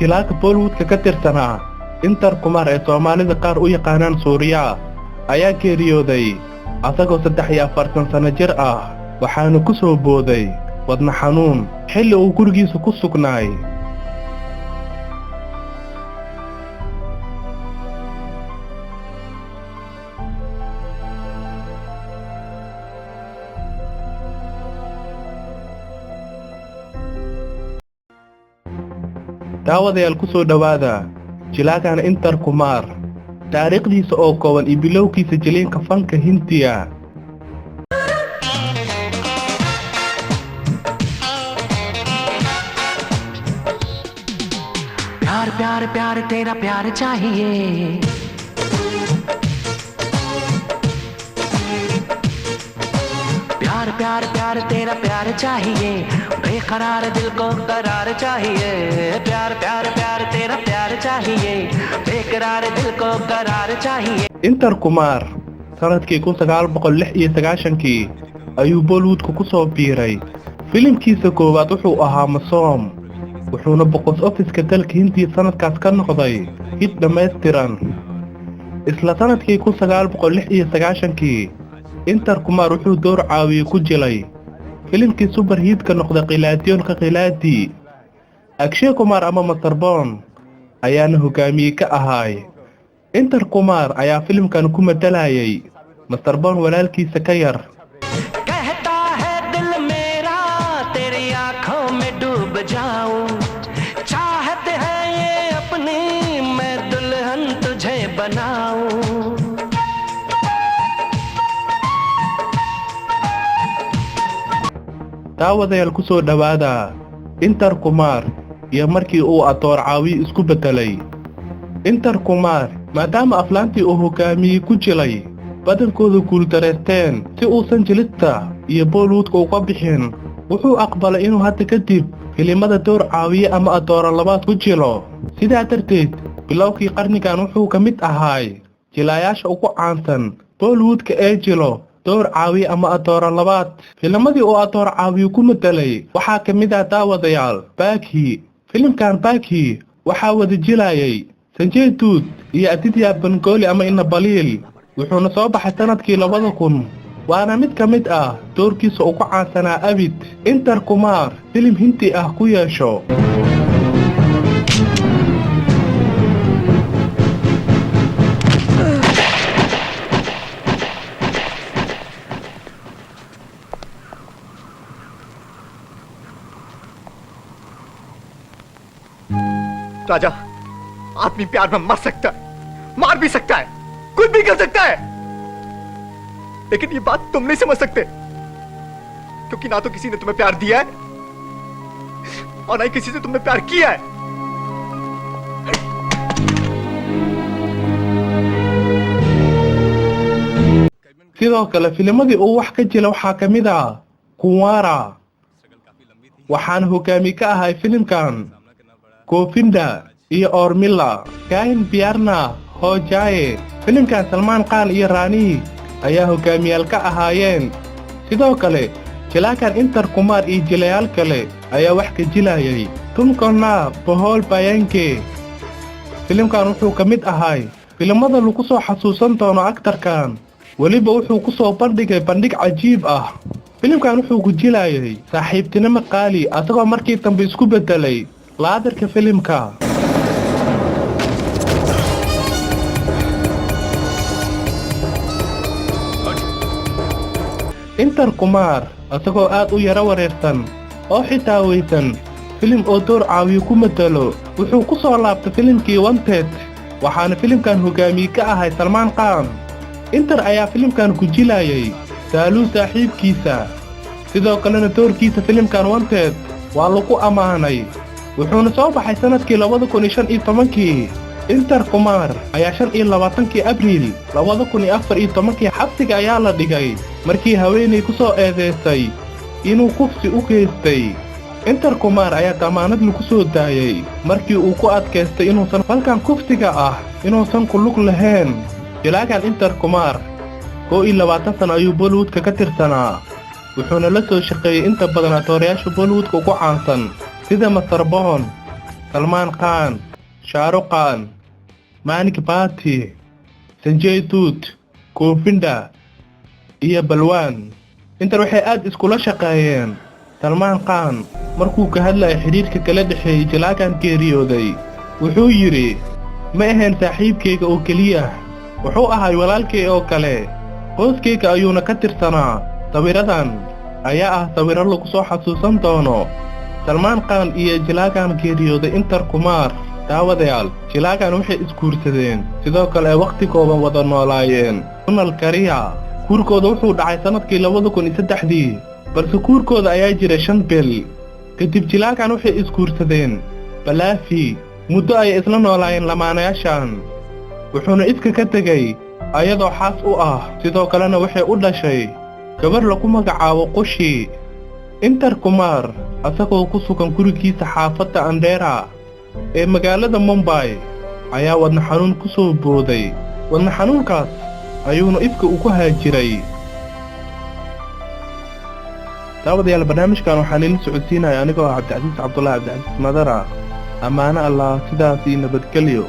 jilaaka Bollywoodka ka tirsanaa Inter Kumar ee Soomaalida qaar u yaqaanaan Suuriya ayaa geeriyooday asagoo 43 sano jir ah waxaana ku soo booday wadna xanuun xilli uu gurigiisa ku sugnaay. daawadayaal ku soo dhawaada jilaagan Inter Kumar taariikhdiisa oo kooban iyo bilowgiisa jileenka fanka Hindiya. प्यार प्यार प्यार तेरा प्यार चाहिए प्यार प्यार प्यार तेरा प्यार चाहिए बेकरार दिल को करार चाहिए प्यार प्यार प्यार तेरा प्यार चाहिए बेकरार दिल को करार चाहिए. Inter Kumar sanadkii 1996 ayuu Bollywoodka ku soo biiray. filimkiisa koowaad wuxuu ahaa Masoom wuxuuna box office-ka dalka Hindiya sanadkaas ka noqday hit dhammaystiran. isla sanadkii 1996 Inter Kumar wuxuu door caawiye ku jilay filimkii super hit-ka noqday Qilaadiyoonka Qilaadi. Akshay Kumar ama Mr. Bond ayaana hogaamiye ka ahaay. Inter Kumar ayaa filimkan ku matalayay Mr. Bond walaalkiisa ka yar. कहता है दिल मेरा तेरी आंखों में डूब जाऊं चाहत है ये अपनी मैं दुल्हन तुझे बनाऊं. daawadayaal ku soo dhawaada Inter Kumar iyo markii uu atoor caawi isku bedelay. Inter Kumar maadaama aflaantii uu hogaamiye ku jilay badankooda guul dareesteen si uusan jilista iyo Bollywoodka uga bixin wuxuu aqbalay inuu hadda kadib filimada door caawiye ama atoor labaad ku jilo. sidaa darteed bilowgii qarnigan wuxuu ka mid ahaay jilayaasha ugu caansan Bollywoodka ee jilo door caawiye ama atoor labaad. filamadii uu atoor caawiye ku matalay waxaa ka mid ah daawadayaal Baaghi. filimkan Baaghi waxaa wada jilayay Sanjay Dutt iyo Aditya Bengali ama Inna Balil wuxuuna soo baxay sanadkii 2000 waana mid ka mid ah doorkiisa ugu caansanaa abid. Inter Kumar filim Hindi ah ku yeesho. राजा आदमी प्यार में मर सकता है मार भी सकता है कुछ भी कर सकता है लेकिन ये बात तुम नहीं समझ सकते क्योंकि ना तो किसी ने तुम्हें प्यार दिया है और ना ही किसी से तुमने प्यार किया है. sidoo kale filimadii uu wax ka jila waxaa ka mid ah Kunwara waxaana hogaamiye ka ahay filimkan Govinda iyo Ormila. Kahin Biyarna Ho Jaye filimkan Salman Khan iyo Rani ayaa hogaamiyaal ka ahaayeen. sidoo kale jilaakan Inter Kumar iyo jilayaal kale ayaa wax ka jilayay. Tumkonna Bahol Bayanke filimkan wuxuu ka mid ahay filimada lagu soo xasuusan doono aktarkan waliba wuxuu ku soo bandhigay bandhig cajiib ah. filimkan wuxuu ku jilayay saaxiibtinimo qaali asagoo markii dambe isku bedelay laadarka filimka. Inter Kumar asagoo aad u yara wareersan oo xitaa weysan filim oo door caawiye ku matalo wuxuu ku soo laabtay filimkii Wanted waxaana filimkan hogaamiye ka ahay Salman Khan. Inter ayaa filimkan ku jilayay Saalu saaxiibkiisa. sidoo kalena doorkiisa filimkan Wanted waa lagu amaanay wuxuuna soo baxay sanadkii 2015. Inter Kumar ayaa 25 Abriil 2014 xabsiga ayaa la dhigay markii haweeney ku soo eedeysay inuu kufsi u geystay. Inter Kumar ayaa damaanad lagu soo daayay markii uu ku adkaystay inuusan falkan kufsiga ah inuusan ku lug lahayn. jilaagan Inter Kumar 22 sano ayuu Bollywoodka ka tirsanaa wuxuuna la soo shaqeeyay inta badan atoorayaasha Bollywoodka ugu caansan sida Mr. Bond Salman Khan, Shah Rukh Khan, Manik Bhatti, Sanjay Dutt, Govinda iyo Balwan. Inta waxay aad iskula shaqeeyeen. Salman Khan markuu ka hadlay xiriirka kala dhaxeeyay jilaagan geeriyooday wuxuu yiri ma ahayn saaxiibkayga oo kaliya wuxuu ahay walaalkay oo kale qoyskayga ayuuna ka tirsanaa sawiradan ayaa ah sawiro lagu soo xasuusan doono Salman Khan iyo jilaagan geeriyooday Intar Kumar daawadayaal jilaagan waxay isguursadeen sidoo kale waqti kooban wada noolaayeen Kunal Kariya guurkooda wuxuu dhacay sanadkii 2003 balse guurkooda ayaa jiray 5 bil kadib jilaagan waxay isguursadeen Balaafi muddo ay isla noolaayeen lamaanayaashan wuxuuna iska ka tagay ayadoo xaas u ah sidoo kalena waxay u dhashay gabar lagu magacaabo Qushi Intar Kumar asagoo ku sugan gurigiisa xaafadda Andhera ee magaalada Mumbai ayaa wadna xanuun ku soo booday wadna xanuunkaas ayuuna ifka ugu haajiray daawadayaal barnaamijkan waxaan idin socodsiinaya anigoo Cabdi Casiis Cabdullaahi Cabdi Casiis Madara amaana Allah sidaas iyo nabadgelyo